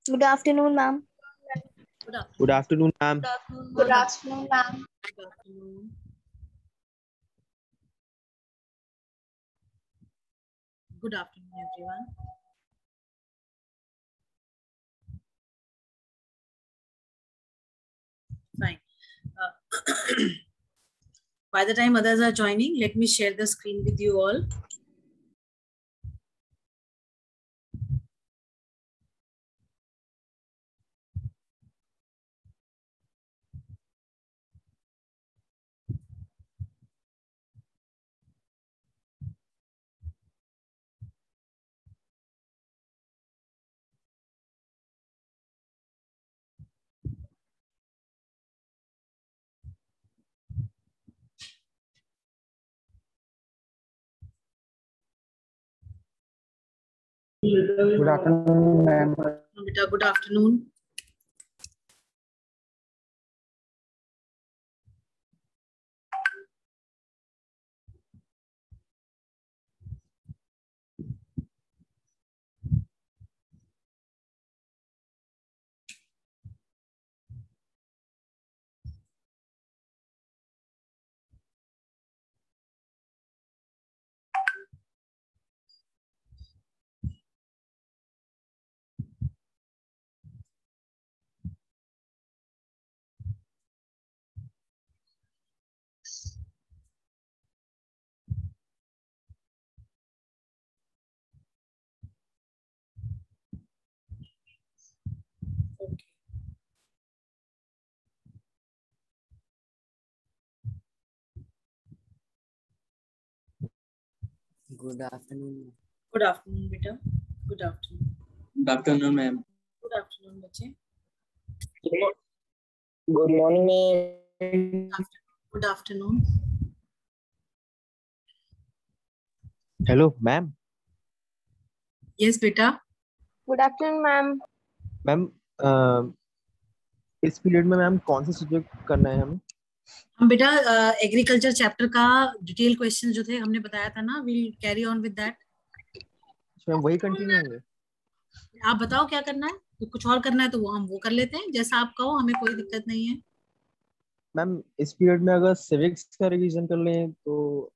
Good afternoon, ma'am. Good afternoon, ma'am. Good afternoon, ma'am. Good afternoon. Good afternoon, everyone. Fine. By the time others are joining, let me share the screen with you all. Good afternoon, ma'am. Beta, good afternoon. Okay. Good afternoon. Good afternoon, Beta. Good afternoon. Good afternoon, ma'am. Good afternoon, bache. Good morning, ma'am. Good afternoon. Hello, ma'am. Yes, Beta. Good afternoon, ma'am. Ma'am इस period में ma'am कौन सा subject करना है हमें? हम बेटा agriculture chapter का डिटेल क्वेश्चन जो थे हमने बताया था ना, will carry on with that. Ma'am वही कंटिन्यू होंगे? आप बताओ क्या करना है, तो कुछ और करना है तो वो हम वो कर लेते हैं, जैसा आप कहो, हमें कोई दिक्कत नहीं है. मैम इस पीरियड में अगर सिविक्स का रिवीजन कर लें तो?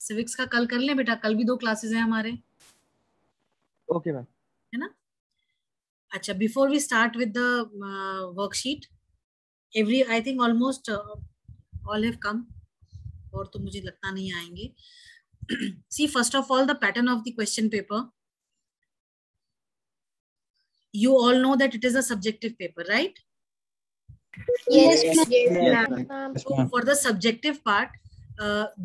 सिविक्स का कल कर लें बेटा, कल भी 2 क्लासेस हैं हमारे. Okay ma'am. है ना? अच्छा, before we start with the worksheet, every I think almost all have come, और तो मुझे लगता नहीं आएंगे. See first of all the pattern of the question paper. You all know that it is a subjective paper, right? Yes, Yes, ma'am. ma'am. So for the subjective part,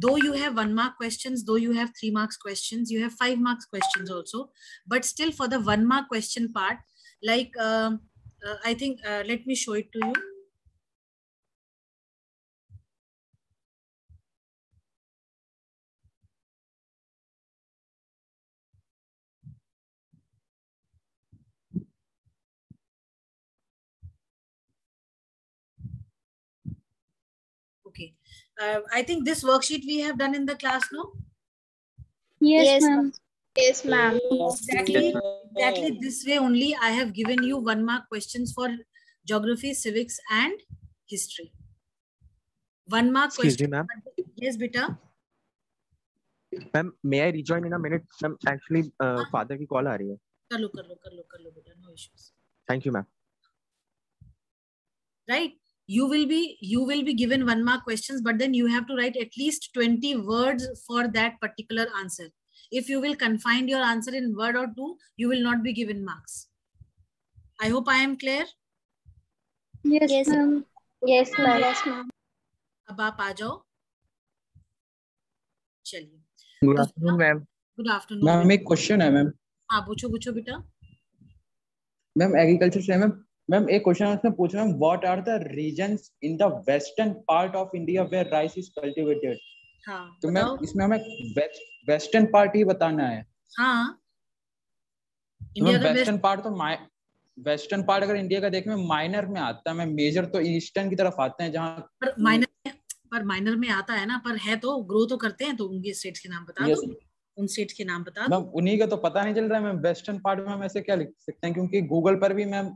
though you have 1 mark questions, though you have 3 marks questions, you have 5 marks questions also, but still for the 1 mark question part, like I think let me show it to you. Okay, I think this worksheet we have done in the class, no? Yes, ma'am. Yes, ma'am. Exactly this way only I have given you 1 mark questions for geography, civics and history. 1 mark Excuse question. me, ma'am. Yes, beta. Ma'am may I rejoin in a minute? Ma'am actually father की call आ रही है. कर लो बेटा, no issues. Thank you, ma'am. Right, you will be given 1 mark questions, but then you have to write at least 20 words for that particular answer. If you will confine your answer in word or 2, you will not be given marks. I hope I am clear. Yes, ma'am. Yes, ma'am. Yes, ma'am. अब आप आ जाओ। चलिए, good afternoon ma'am. Good afternoon. Ma'am एक question है ma'am. हाँ पूछो पूछो बेटा। मैम एग्रीकल्चर से मैम मैम एक क्वेश्चन है, उसमें पूछ रहा हूँ what are the reasons in the western part of India where rice is cultivated. हाँ तो बताओ। मैम इसमें हमें वेस्टर्न पार्ट ही बताना है। हाँ तो मैम इंडिया का वेस्टर्न पार्ट तो वेस्टर्न पार्ट अगर इंडिया का देखें माइनर में आता है, मैम मेजर तो ईस्टर्न की तरफ आते हैं जहाँ पर माइनर में आता है ना, पर है तो ग्रो तो करते हैं। तो उनके स्टेट्स के नाम बता दो, उन स्टेट्स के नाम बता दो। मैम उन्हीं का तो पता नहीं चल रहा है मैम। वेस्टर्न पार्ट में हम ऐसे क्या लिख सकते हैं, क्योंकि गूगल पर भी मैम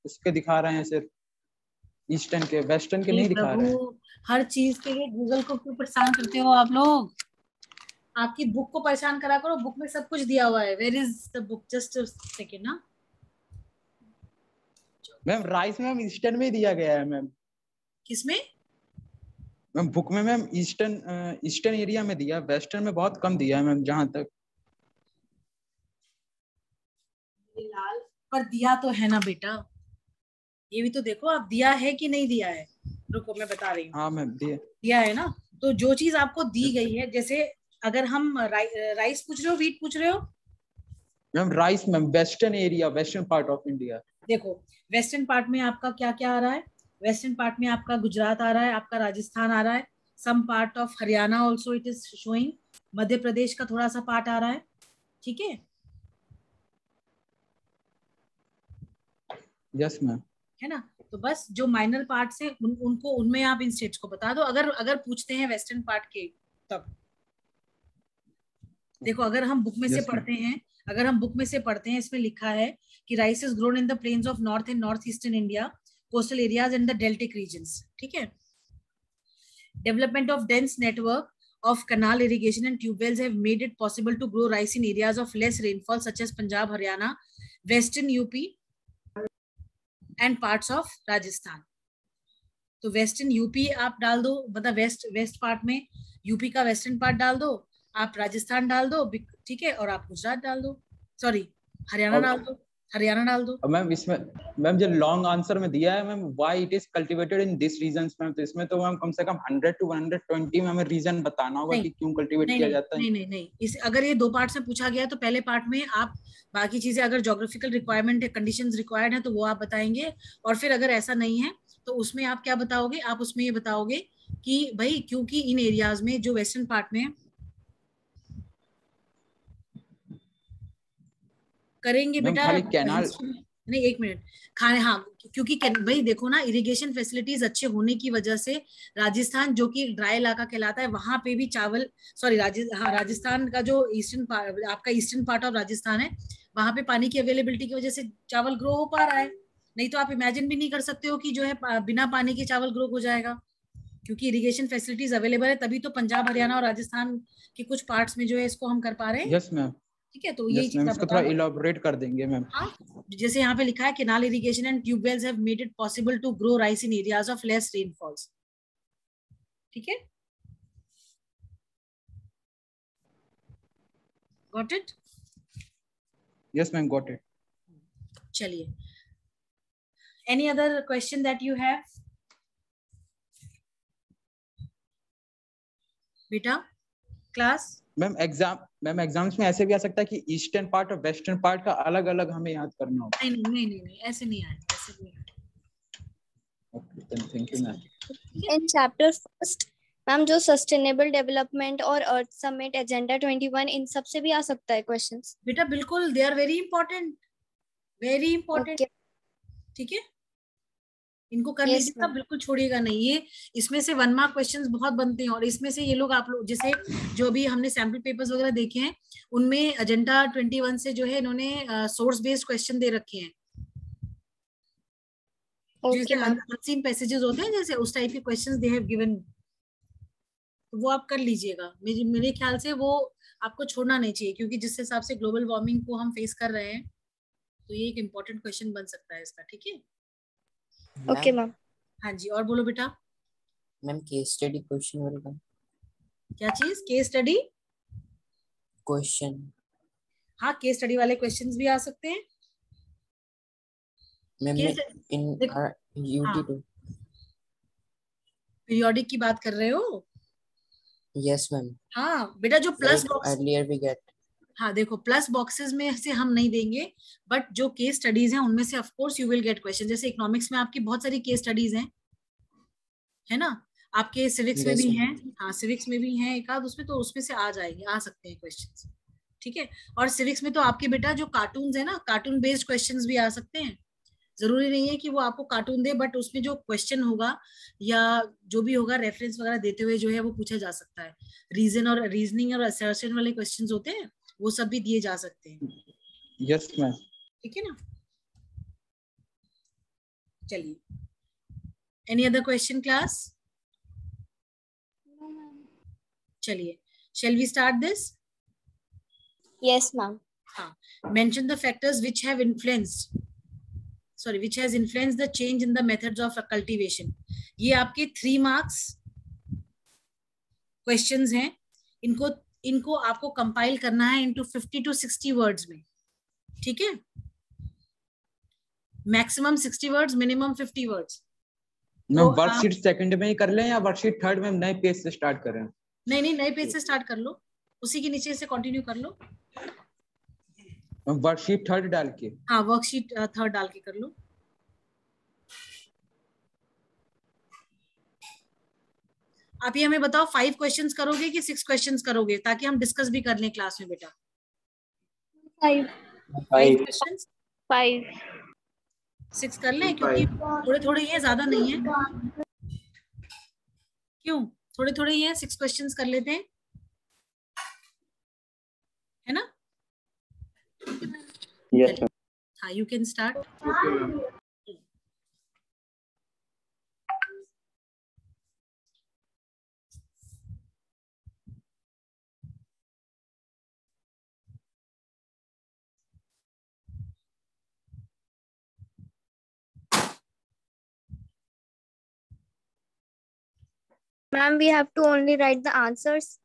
उसके दिखा रहे हैं सिर्फ ईस्टर्न के, वेस्टर्न के नहीं दिखा रहे हैं। हर चीज के लिए गूगल को क्यों परेशान करते हो आप लोग? आपकी बुक को परेशान करा करो, बुक में सब कुछ दिया हुआ है। Where is the book? Just second ना। मैम राइस मैम ईस्टर्न में दिया गया है मैम। किसमें? मैम बुक में मैम ईस्टर्न एरिया में दिया, वेस्टर्न में बहुत कम दिया है मैम जहां तक। लाल पर दिया तो है ना बेटा, ये भी तो देखो आप, दिया है कि नहीं दिया है। रुको मैं बता रही हूँ। हाँ मैम दिया है ना। तो जो चीज आपको दी गई है, जैसे अगर हम राइस पूछ रहे हो, वीट पूछ रहे हो? Ma'am rice ma'am western area, western part of India. देखो वेस्टर्न पार्ट में आपका क्या क्या आ रहा है। वेस्टर्न पार्ट में आपका गुजरात आ रहा है, आपका राजस्थान आ रहा है, some part of Haryana also it is showing, Madhya Pradesh का थोड़ा सा पार्ट आ रहा है। ठीक है, यस मैम। है ना। तो बस जो माइनर पार्ट्स हैं उनको, उनमें आप इन स्टेट्स को बता दो। अगर अगर पूछते हैं वेस्टर्न पार्ट के, तब देखो अगर हम बुक में से पढ़ते हैं, अगर हम बुक में से पढ़ते हैं, इसमें लिखा है कि rice is grown in the plains of north and north eastern India, coastal areas and the deltaic regions. ठीक है। Development of dense network of canal irrigation and tube wells have made it possible to grow rice in areas of less rainfall such as Punjab, Haryana, Western UP and parts of Rajasthan. तो western UP आप डाल दो, मतलब west part में UP का western part डाल दो, आप राजस्थान डाल दो, ठीक है, और आप गुजरात डाल दो, सॉरी हरियाणा डाल दो, हरियाणा डाल दो। मैम इसमें मैम जो लॉन्ग आंसर में दिया है ma'am why it is cultivated in this reasons ma'am, तो इसमें तो मैम कम से कम 100 to 120 में हमें रीजन बताना होगा कि क्यों कल्टीवेट किया जाता है। नहीं, इस अगर ये दो पार्ट से पूछा गया है तो पहले पार्ट में आप बाकी चीजें, अगर ज्योग्राफिकल रिक्वायरमेंट है, कंडीशंस रिक्वायर्ड है, तो वो आप बताएंगे। और फिर अगर ऐसा नहीं है तो उसमें आप क्या बताओगे? आप उसमें ये बताओगे कि भाई क्योंकि इन एरियाज में जो वेस्टर्न पार्ट में करेंगे बेटा, खाली कैनाल नहीं एक मिनट, खाने, हाँ क्योंकि भाई देखो ना, इरिगेशन फैसिलिटीज अच्छे होने की वजह से राजस्थान जो कि ड्राई इलाका कहलाता है, वहां पे भी चावल, सॉरी राजस्थान का जो ईस्टर्न पार्ट, आपका ईस्टर्न पार्ट ऑफ राजस्थान है, वहां पे पानी की अवेलेबिलिटी की वजह से चावल ग्रो हो पा रहा है। नहीं तो आप इमेजिन भी नहीं कर सकते हो कि जो है बिना पानी के चावल ग्रो हो जाएगा, क्योंकि इरिगेशन फैसिलिटीज अवेलेबल है, तभी तो पंजाब, हरियाणा और राजस्थान के कुछ पार्ट्स में जो है इसको हम कर पा रहे हैं। Yes ma'am. ठीक है, तो यही चीज इसको थोड़ा इलैबोरेट कर देंगे मैम। हाँ, जैसे यहाँ पे लिखा है canal irrigation and tube wells have made it possible to grow rice in areas of less rainfalls. ठीक है, got it? Yes ma'am got it. चलिए, any other question that you have बेटा? क्लास मैम एग्जाम्स में ऐसे भी आ सकता है कि ईस्टर्न पार्ट और वेस्टर्न पार्ट का अलग अलग हमें याद करना होगा। नहीं, ऐसे नहीं आएगा, ऐसे नहीं आएगा। Okay, thank you ma'am. In chapter first ma'am जो सस्टेनेबल डेवलपमेंट और अर्थ समिट एजेंडा 21, इन सब से भी आ सकता है क्वेश्चंस बेटा बिल्कुल, they are very important, very important. ठीक है, इनको कर लीजिएगा, बिल्कुल छोड़िएगा नहीं। ये इसमें से 1 मार्क क्वेश्चंस बहुत बनते हैं, और इसमें से ये लोग, आप लोग जैसे जो भी हमने सैंपल पेपर्स वगैरह देखे हैं, उनमें एजेंडा 21 से जो है इन्होंने सोर्स बेस्ड क्वेश्चन दे रखे हैं। जैसे अनसीन पैसेजेस होते हैं, जैसे उस टाइप के क्वेश्चंस दे हैव गिवन, तो वो आप कर लीजिएगा। मेरे ख्याल से वो आपको छोड़ना नहीं चाहिए, क्योंकि जिस हिसाब से ग्लोबल वार्मिंग को हम फेस कर रहे हैं, तो ये एक इम्पोर्टेंट क्वेश्चन बन सकता है इसका। ठीक है, ओके मैम। हाँ जी, और बोलो बेटा। मैम केस स्टडी क्वेश्चन वगैरह? क्या चीज? Case study question? हाँ, केस स्टडी वाले क्वेश्चंस भी आ सकते हैं। मैम केस इन देखो, हाँ, UT2 पीरियोडिक की बात कर रहे हो? yes मैम हाँ बेटा, जो plus like box, earlier we get हाँ देखो, प्लस बॉक्सेस में से हम नहीं देंगे, बट जो केस स्टडीज हैं उनमें से of course you will get question. जैसे इकोनॉमिक्स में आपकी बहुत सारी केस स्टडीज हैं, है ना, आपके सिविक्स में yes भी हैं, मैम हाँ सिविक्स में भी हैं एक आध, उसमें तो उसमें से आ जाएंगे, आ सकते हैं क्वेश्चंस, ठीक है। और सिविक्स में तो आपके बेटा जो कार्टून्स है ना, कार्टून बेस्ड क्वेश्चंस भी आ सकते हैं। जरूरी नहीं है कि वो आपको कार्टून दे, बट उसमें जो क्वेश्चन होगा या जो भी होगा रेफरेंस वगैरह देते हुए जो है वो पूछा जा सकता है। रीजन और रीजनिंग और असर्शन वाले क्वेश्चंस होते हैं, वो सब भी दिए जा सकते हैं, यस मैम। ठीक है ना। चलिए, एनी अदर क्वेश्चन क्लास? चलिए, shall we start this? Yes, ma'am. हाँ, mention the factors which have influenced, sorry, which has influenced the change in the methods of cultivation. ये आपके 3 marks क्वेश्चंस हैं, इनको इनको आपको कंपाइल करना है इनटू 50 to 60 वर्ड्स में, ठीक है। Maximum 60 words, minimum 50 words. मैं वर्कशीट सेकंड में ही कर लें या वर्कशीट थर्ड में नए पेज से स्टार्ट करें? नहीं नहीं, नए पेज से स्टार्ट कर लो, उसी के नीचे से कंटिन्यू कर लो। वर्कशीट थर्ड डाल के? हाँ, वर्कशीट थर्ड डाल के कर लो। आप ये हमें बताओ, 5 क्वेश्चंस करोगे कि 6 क्वेश्चंस करोगे, ताकि हम डिस्कस भी कर लें क्लास में बेटा। 5 5 क्वेश्चंस, 5 6 कर लें, क्योंकि थोड़े थोड़े ही है, ज्यादा नहीं है। क्यों, थोड़े थोड़े ही है, 6 क्वेश्चंस कर लेते हैं, है ना। Yes ma'am. हाँ, you can start. Okay ma'am. Ma'am, we have to only write the answers.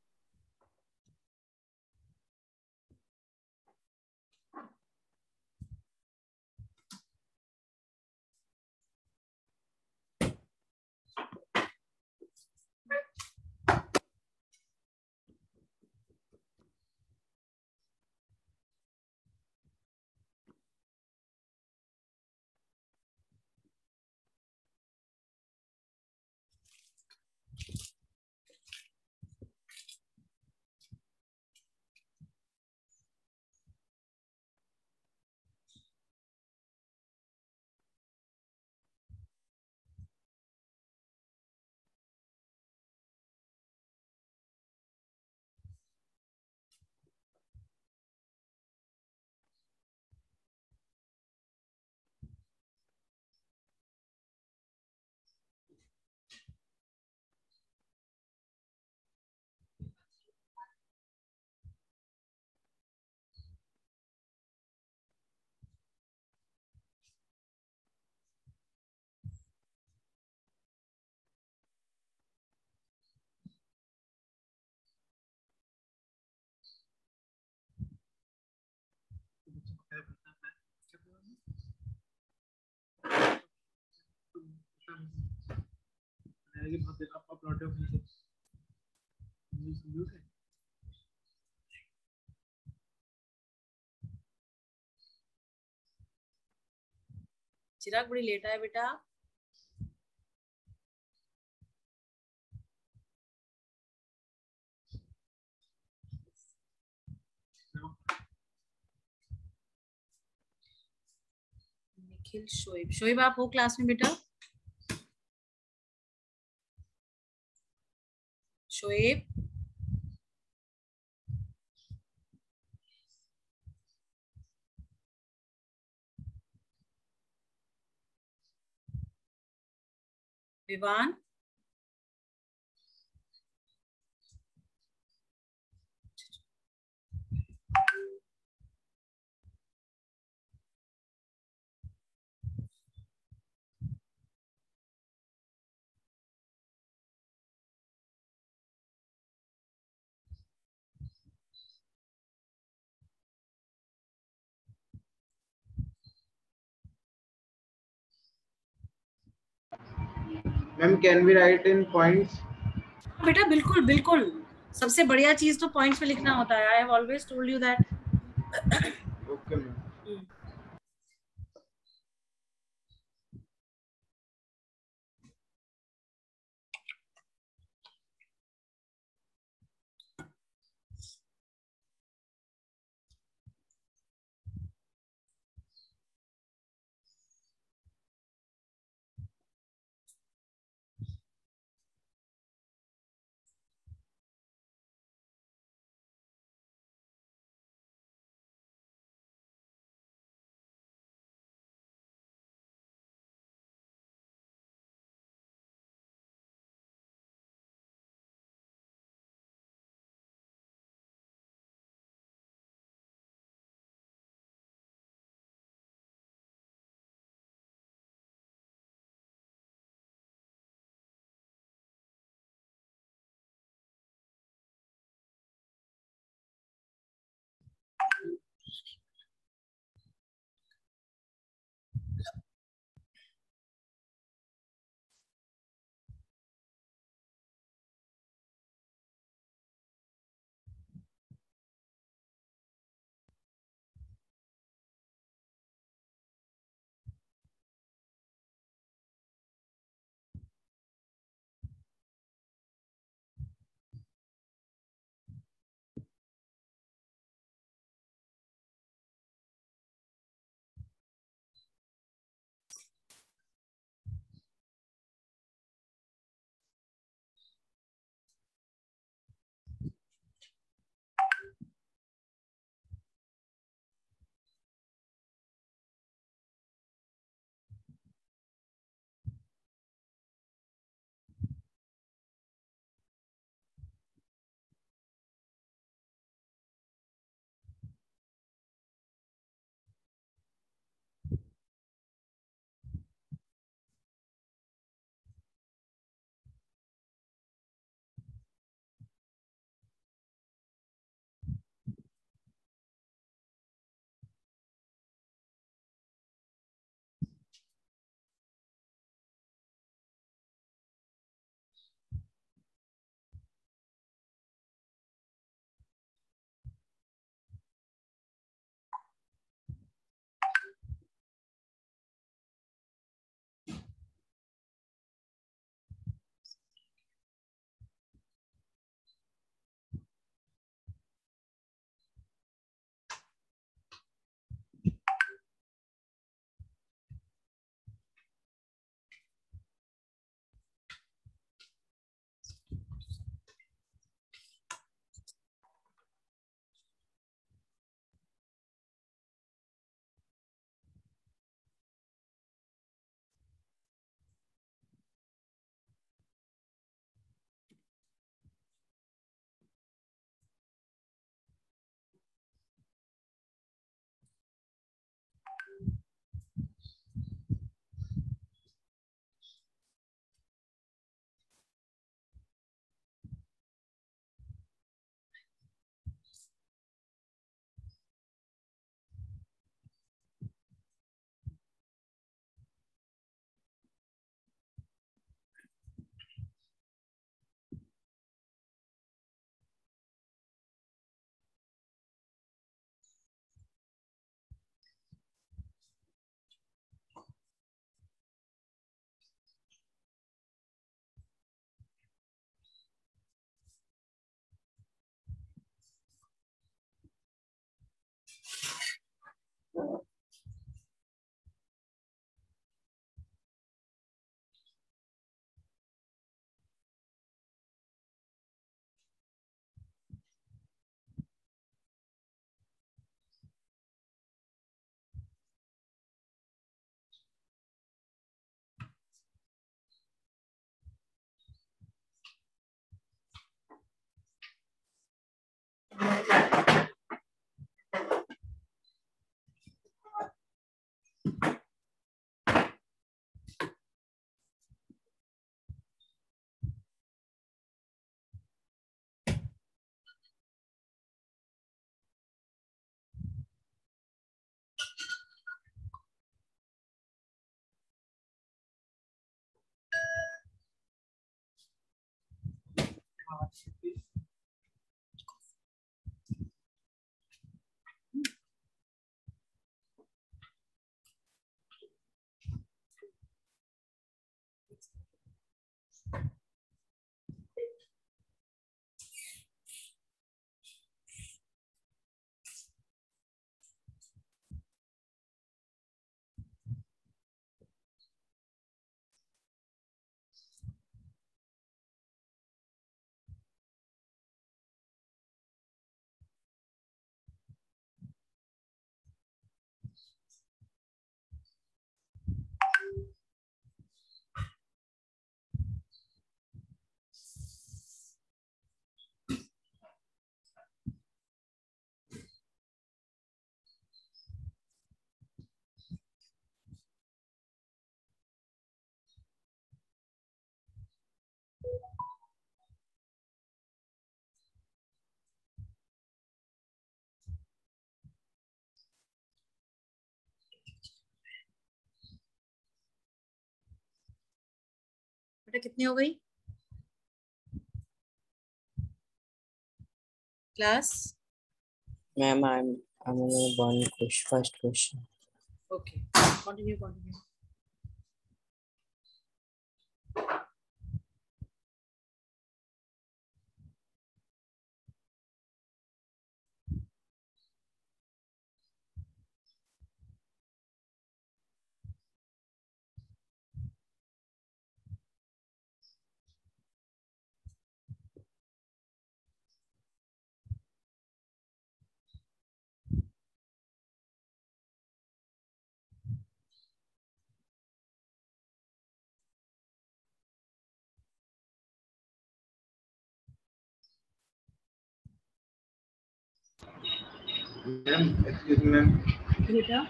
Chirag बड़ी लेट आया बेटा। निखिल, शोएब, शोएब आप हो क्लास में बेटा? Shoaib, Vivaan, Ma'am, can we write in points? बेटा बिल्कुल बिल्कुल, सबसे बढ़िया चीज तो पॉइंट्स में लिखना होता है. I have always told you that. Okay, ma'am. बेटा कितनी हो गई class? Ma'am, I'm only one question, first question. Okay, continue. Ma'am, excuse me, ma'am. बेटा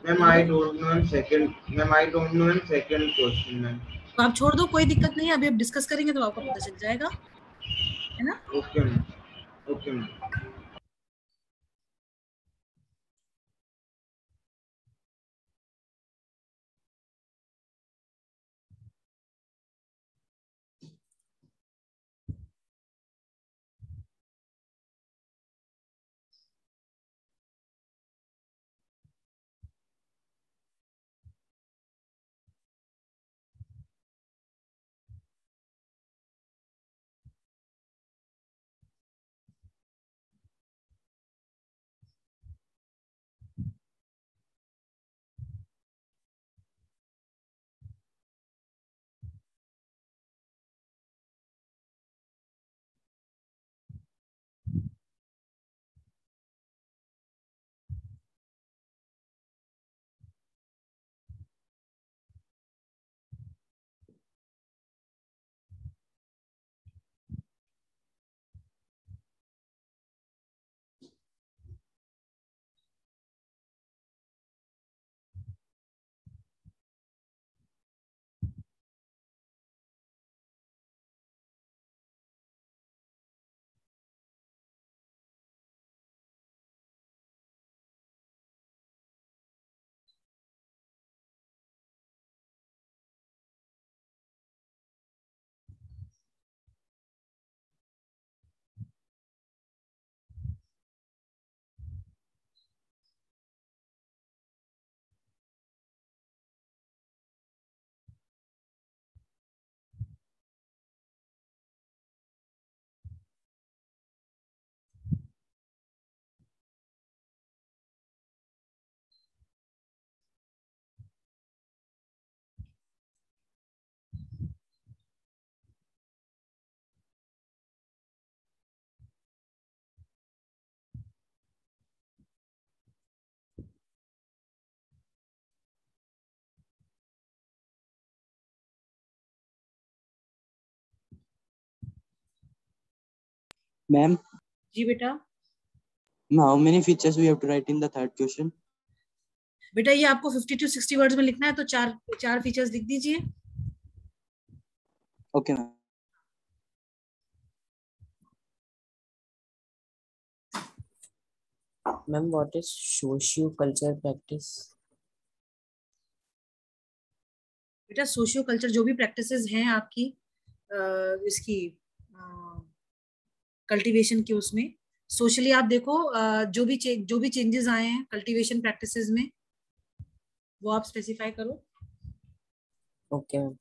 Ma'am, I don't know ma'am second. Ma'am, I don't know ma'am second question, ma'am. तो आप छोड़ दो, कोई दिक्कत नहीं है, अभी आप डिस्कस करेंगे तो आपको पता चल जाएगा, है ना? Okay, ma'am. Okay, ma'am. Ma'am, जी बेटा, how many features we have to write in the third question? बेटा ये आपको 50 to 60 वर्ड्स में लिखना है, तो चार फीचर्स लिख दीजिए। Okay, ma'am. Ma'am, what is socio-culture practice? बेटा सोशियो कल्चर जो भी प्रैक्टिसेस हैं आपकी इसकी कल्टीवेशन के उसमें सोशली आप देखो जो भी चेंजेस आए हैं कल्टीवेशन प्रैक्टिसेस में वो आप स्पेसिफाई करो। Okay ma'am.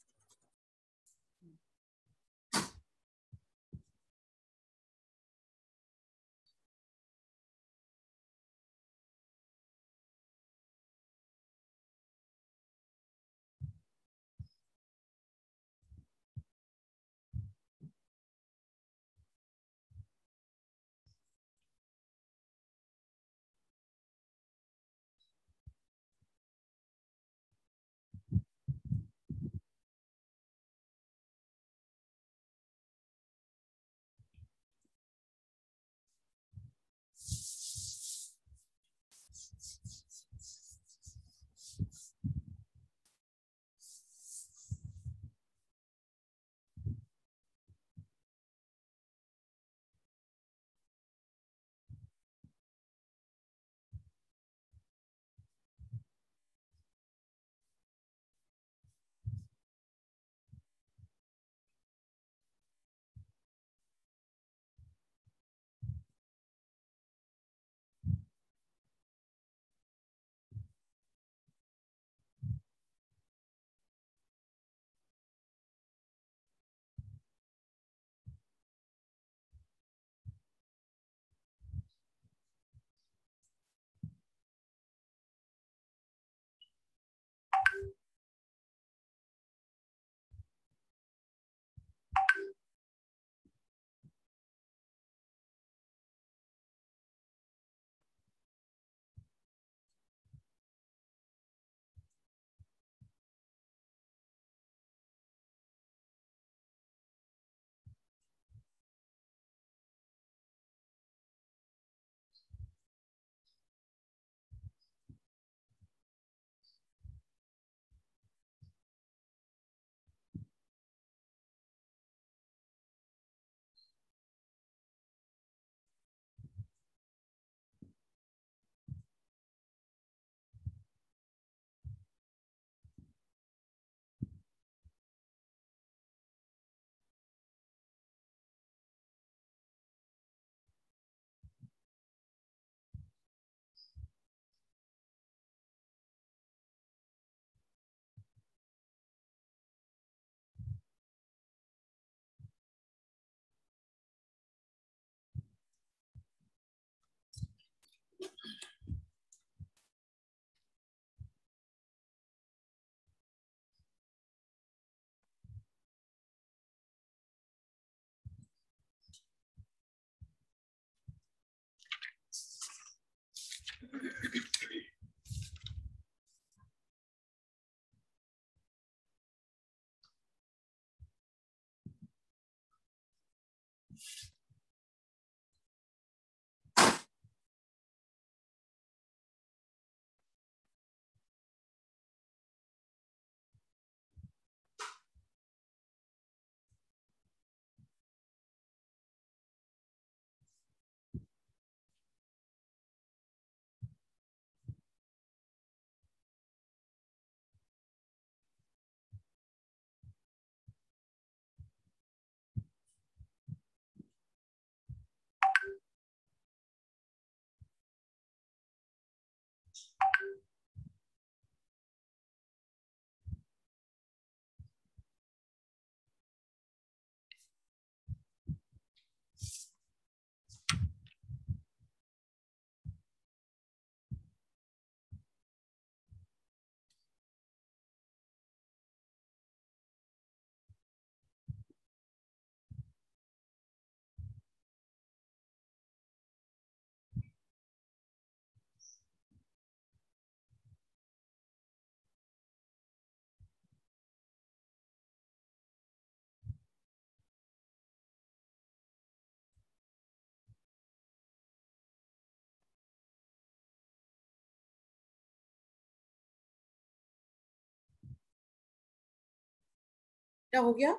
क्या हो गया?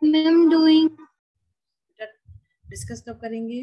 Ma'am doing. डिस्कस कब करेंगे?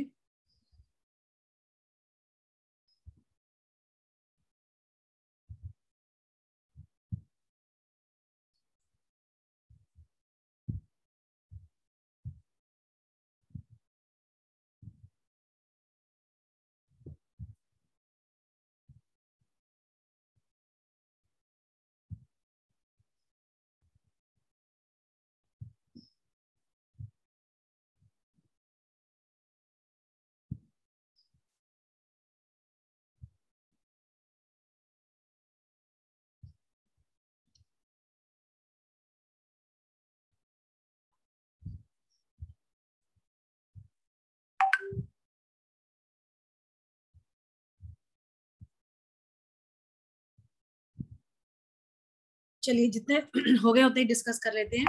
चलिए जितने हो गए उतने डिस्कस कर लेते हैं.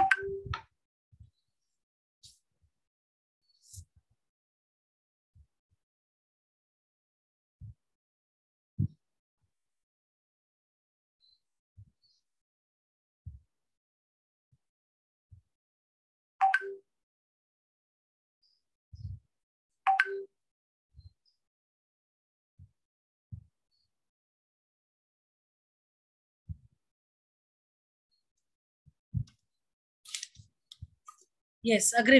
Yes, agree.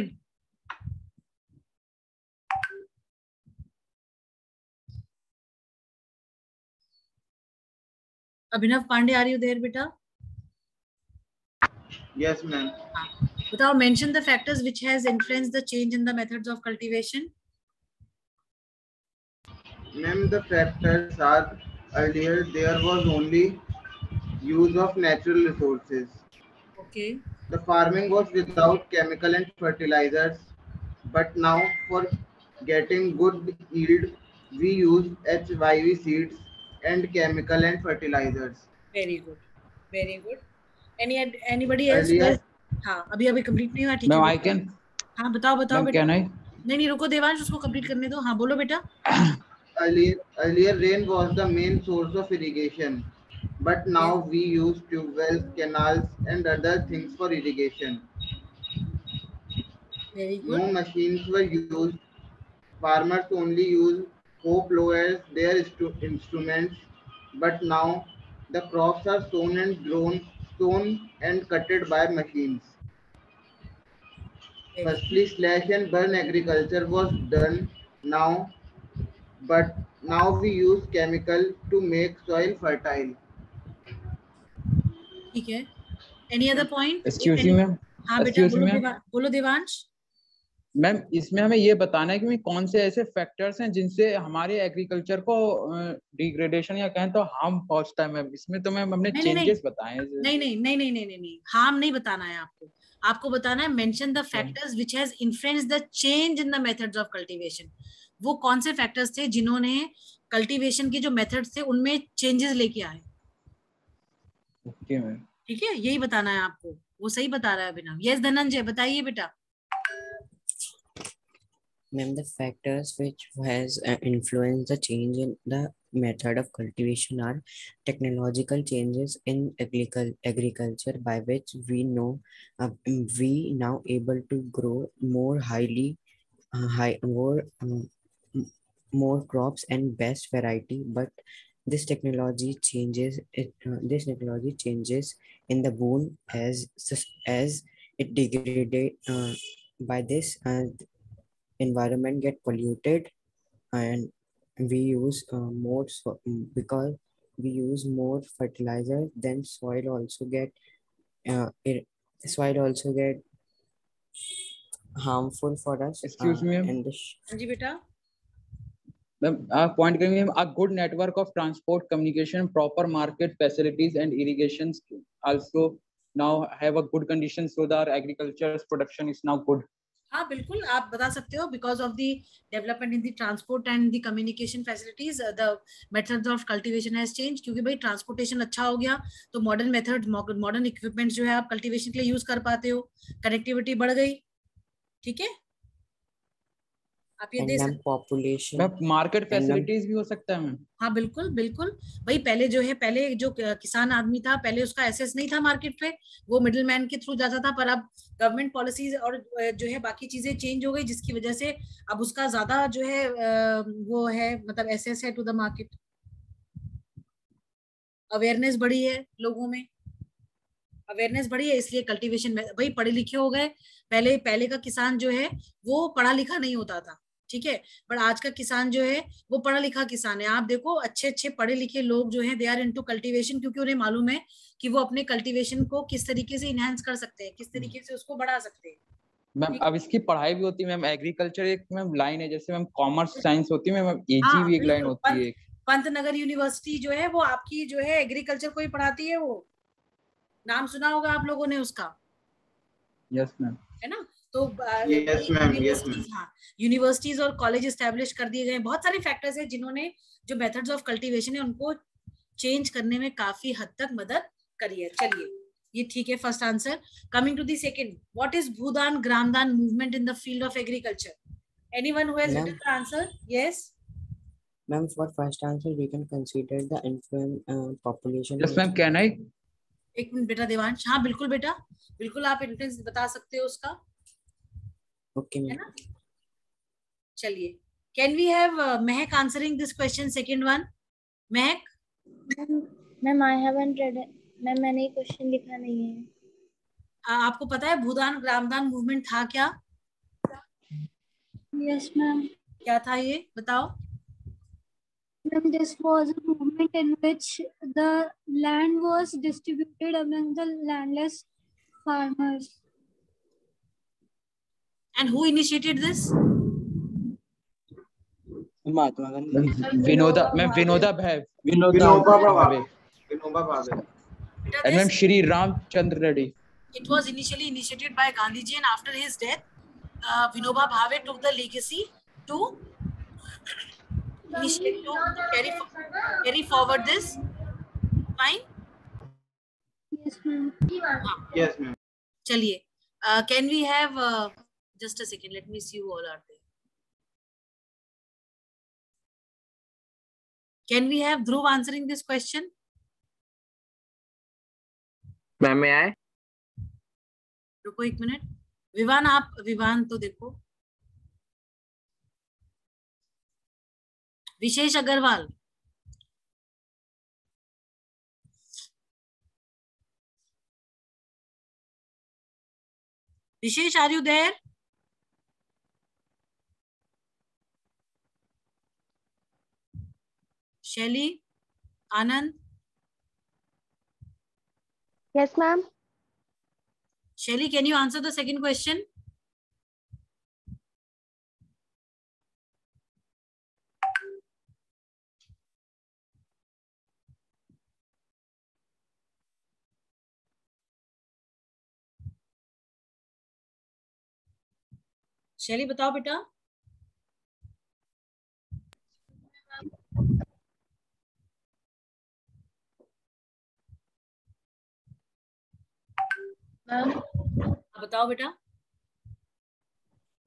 Abhinav Pandey, are you there, beta? Yes, ma'am. बताओ, mention the factors which has influenced the change in the methods of cultivation. Ma'am, the factors are earlier there was only use of natural resources. Okay. The farming was without chemical and fertilizers, but now for getting good yield, we use HYV seeds and chemical and fertilizers. Very good. Very good. Anybody else? Earlier, हाँ, अभी complete नहीं हुआ, ठीक है. Ma'am, I can. हाँ, बताओ बेटा. Can I? नहीं, रुको देवांश, उसको कंप्लीट करने दो. हाँ, बोलो बेटा. earlier rain was the main source of irrigation, but now we use tube wells, canals, and other things for irrigation. Very good. No machines were used. Farmers only use hoe plow as their instruments, but now the crops are sown and cutted by machines. Firstly, slash and burn agriculture was done now, but now we use chemical to make soil fertile. ठीक है. Any other point? Excuse me, ma'am. हाँ बेटा, बोलो Devansh. Ma'am, इसमें हमें ये बताना है कि कौन से ऐसे फैक्टर्स हैं जिनसे हमारे एग्रीकल्चर को डिग्रेडेशन या कहें तो हार्म पहुंचता है. मैम, इसमें तो मैम हमने चेंजेस बताए हैं. नहीं, हार्म नहीं बताना है आपको. आपको बताना है mention the factors which has influenced the change in the methods of cultivation. वो कौन से फैक्टर्स थे जिन्होंने कल्टीवेशन के जो मेथड्स थे उनमें चेंजेस लेके आए. ओके मैम, ठीक है, यही बताना है आपको. वो सही बता रहा है अभिनव. यस धनंजय, बताइए बेटा. Ma'am, the factors which has influenced the change in the method of cultivation are technological changes in agriculture, by which we now able to grow more more crops and best variety. But this technology changes in the boon as it degraded by this environment get polluted, and we use because we use more fertilizer, then soil also get harmful for us. Excuse me, and जी बेटा. Ma'am, आप point करेंगे. A good network of transport, communication, proper market facilities and irrigation also now have a good condition, so that our agriculture's production is now good. हाँ बिल्कुल, आप बता सकते हो. Because of the development in the transport and the communication facilities, the methods of cultivation has change. क्योंकि भाई transportation अच्छा हो गया तो मॉडर्न मेथड, मॉडर्न इक्विपमेंट जो है आप कल्टीवेशन के लिए यूज कर पाते हो. कनेक्टिविटी बढ़ गई. ठीक है, आप ये दे सकते. पॉपुलेशन, मार्केट फैसिलिटीज भी हो सकता है मैम. हाँ बिल्कुल बिल्कुल भाई. पहले जो किसान आदमी था, पहले उसका एक्सेस नहीं था मार्केट पे, वो मिडिल मैन के थ्रू जाता था. पर अब गवर्नमेंट पॉलिसीज और जो है बाकी चीजें चेंज हो गई, जिसकी वजह से अब उसका ज्यादा जो है वो है, मतलब एक्सेस है टू द मार्केट. अवेयरनेस बढ़ी है लोगों में, अवेयरनेस बढ़ी है, इसलिए कल्टीवेशन में भाई पढ़े लिखे हो गए. पहले का किसान जो है वो पढ़ा लिखा नहीं होता था. ठीक है, पर आज का किसान जो है वो पढ़ा लिखा किसान है. आप देखो, अच्छे पढ़े लिखे लोग जो हैं दे आर इनटू कल्टीवेशन, क्योंकि उन्हें मालूम है कि वो अपने कल्टीवेशन को किस तरीके से इनहेंस कर सकते हैं, किस तरीके से उसको बढ़ा सकते हैं. मैम, अब इसकी पढ़ाई भी होती है मैम. एग्रीकल्चर एक मैम लाइन है, जैसे मैम कॉमर्स साइंस होती है मैम, एजी भी एक लाइन होती है. पंतनगर यूनिवर्सिटी जो है वो आपकी जो है एग्रीकल्चर को ही पढ़ाती है. वो नाम सुना होगा आप लोगों ने उसका. यस मैम, है ना. तो यूनिवर्सिटीज और कॉलेज एस्टेब्लिश कर दिए गए. बहुत सारे फैक्टर्स हैं जिन्होंने जो मेथड्स ऑफ कल्टीवेशन है उनको चेंज करने में काफी हद तक मदद करी है. चलिए ये ठीक है, first answer. Coming to the second, what is Bhoodan Gramdan movement in the field of agriculture? Anyone who has written the answer? Yes Ma'am, for first answer, we can consider the influence population. Yes, ma'am. Can I? एक minute बेटा देवांश. हाँ बिल्कुल बेटा, बिल्कुल आप influence बता सकते हो उसका. Okay, है ma'am. ना? चलिए, can we have Mehak answering this question, second one? Mehak. Ma'am I haven't read. Ma'am मैंने ये क्वेश्चन लिखा नहीं है. आपको पता है भूदान ग्रामदान मूवमेंट था क्या? Yes ma'am. क्या था ये बताओ. Ma'am, this was a movement in which the land was distributed among the landless farmers. And who initiated this? Mahatma Gandhi. Vinoda, ma'am. Vinoda Bhave. Vinoba Bhave. Vinoba Bhave. Beta, And ma'am, this, Shri Ramchandra Reddy. it was initially initiated by Gandhiji, and after his death, Vinoba Bhave took the legacy to initiate, to carry forward this. Fine. Yes ma'am. Yes ma'am. चलिए, can we have just a second? Let me see who all are there. Can we have Dhruv answering this question? Ma'am, may I? रुको एक minute. Vivaan, आप विवान तो देखो. विशेष अग्रवाल. विशेष, are you there? शैली, आनंद. Yes ma'am. Shelly, can you answer the second question? Shelly, बताओ बेटा. बताओ बेटा.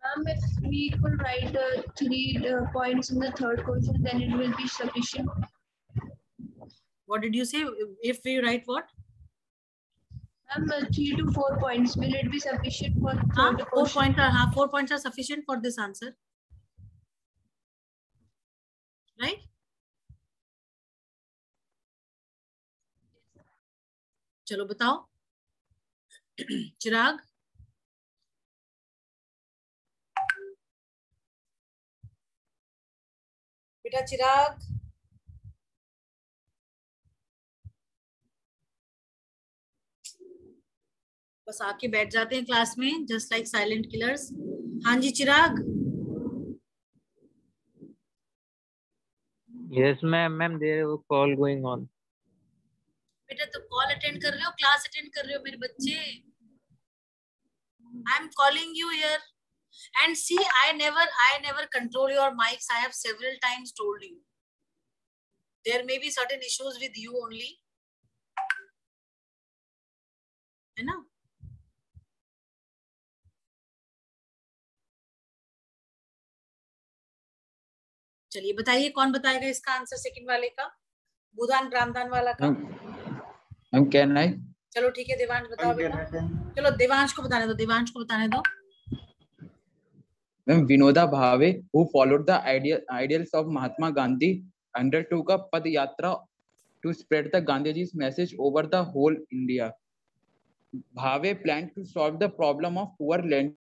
Ma'am, if we could write 3 points in the third question, then it will be sufficient. What did you say? If we write what? Ma'am, 3 to 4 points. Will it be sufficient for the third question? 4 points are sufficient for this answer. Right? चलो बताओ. चिराग. बेटा चिराग. बस आके बैठ जाते हैं class में, just like silent killers. हाँ जी चिराग. Yes, ma'am. Ma'am, there is a call going on. बेटा तो कॉल अटेंड कर रहे हो, क्लास अटेंड कर रहे हो मेरे बच्चे. I am calling you here. And see, I never control your mics. I have several times told you. There may be certain issues with you only. है ना? चलिए बताइए, कौन बताएगा इसका आंसर सेकंड वाले का, भूदान ग्रामदान वाला का? Ma'am can I? चलो ठीक है, देवांश बताओ बेटा. चलो देवांश को बताने दो, देवांश को बताने दो. When Vinoba Bhave, who followed the ideals of Mahatma Gandhi, undertook a Padayatra to spread the Gandhiji's message over the whole India. Bhave planned to solve the problem of poor land